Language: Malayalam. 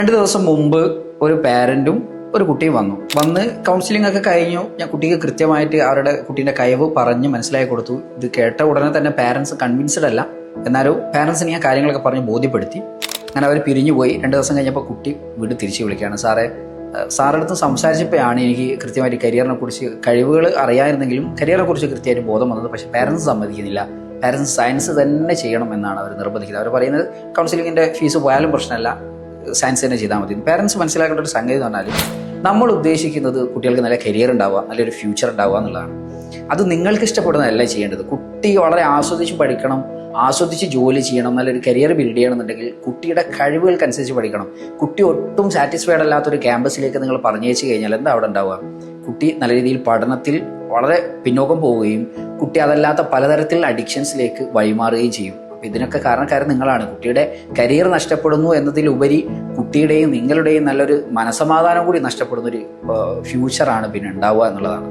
2 ദിവസം മുമ്പ് ഒരു പാരന്റും ഒരു കുട്ടിയും വന്ന് കൗൺസിലിംഗ് ഒക്കെ കഴിഞ്ഞു. ഞാൻ കുട്ടിക്ക് കൃത്യമായിട്ട് അവരുടെ കുട്ടീൻ്റെ കഴിവ് പറഞ്ഞ് മനസ്സിലാക്കി കൊടുത്തു. ഇത് കേട്ട ഉടനെ തന്നെ പാരൻസ് കൺവിൻസ്ഡ് അല്ല, എന്നാലും പാരൻസിന് ഞാൻ കാര്യങ്ങളൊക്കെ പറഞ്ഞ് ബോധ്യപ്പെടുത്തി. അങ്ങനെ അവർ പിരിഞ്ഞു പോയി. 2 ദിവസം കഴിഞ്ഞപ്പോൾ കുട്ടി വീട് തിരിച്ച് വിളിക്കുകയാണ്. സാറുടെ അടുത്ത് സംസാരിച്ചപ്പോഴാണ് എനിക്ക് കൃത്യമായിട്ട് കരിയറിനെ കുറിച്ച് കഴിവുകൾ അറിയാമായിരുന്നെങ്കിലും കരിയറിനെ കുറിച്ച് കൃത്യമായിട്ട് ബോധം വന്നത്. പക്ഷേ പാരൻസ് സമ്മതിക്കുന്നില്ല. പാരൻസ് സയൻസ് തന്നെ ചെയ്യണം എന്നാണ് അവർ നിർബന്ധിക്കുന്നത്. അവർ പറയുന്നത് കൗൺസിലിങ്ങിൻ്റെ ഫീസ് പോയാലും പ്രശ്നമല്ല, സയൻസ് തന്നെ ചെയ്താൽ മതി. പാരൻസ് മനസ്സിലാക്കേണ്ട ഒരു സംഗതി എന്ന് പറഞ്ഞാൽ, നമ്മൾ ഉദ്ദേശിക്കുന്നത് കുട്ടികൾക്ക് നല്ല കരിയർ ഉണ്ടാവുക, നല്ലൊരു ഫ്യൂച്ചർ ഉണ്ടാവുക എന്നുള്ളതാണ്. അത് നിങ്ങൾക്ക് ഇഷ്ടപ്പെടുന്നതല്ല ചെയ്യേണ്ടത്. കുട്ടി വളരെ ആസ്വദിച്ച് പഠിക്കണം, ആസ്വദിച്ച് ജോലി ചെയ്യണം, നല്ലൊരു കരിയർ ബിൽഡ് ചെയ്യണമെന്നുണ്ടെങ്കിൽ കുട്ടിയുടെ കഴിവുകൾക്കനുസരിച്ച് പഠിക്കണം. കുട്ടി ഒട്ടും സാറ്റിസ്ഫൈഡ് അല്ലാത്തൊരു ക്യാമ്പസിലേക്ക് നിങ്ങൾ പറഞ്ഞയച്ചു കഴിഞ്ഞാൽ എന്താ അവിടെ ഉണ്ടാവുക? കുട്ടി നല്ല രീതിയിൽ പഠനത്തിൽ വളരെ പിന്നോക്കം പോവുകയും കുട്ടി അതല്ലാത്ത പലതരത്തിലുള്ള അഡിക്ഷൻസിലേക്ക് വഴിമാറുകയും ചെയ്യും. ഇതിനൊക്കെ കാരണക്കാരൻ നിങ്ങളാണ്. കുട്ടിയുടെ കരിയർ നഷ്ടപ്പെടുന്നു എന്നതിലുപരി കുട്ടിയുടെയും നിങ്ങളുടെയും നല്ലൊരു മനസമാധാനം കൂടി നഷ്ടപ്പെടുന്നൊരു ഫ്യൂച്ചറാണ് പിന്നെ ഉണ്ടാവുക എന്നുള്ളതാണ്.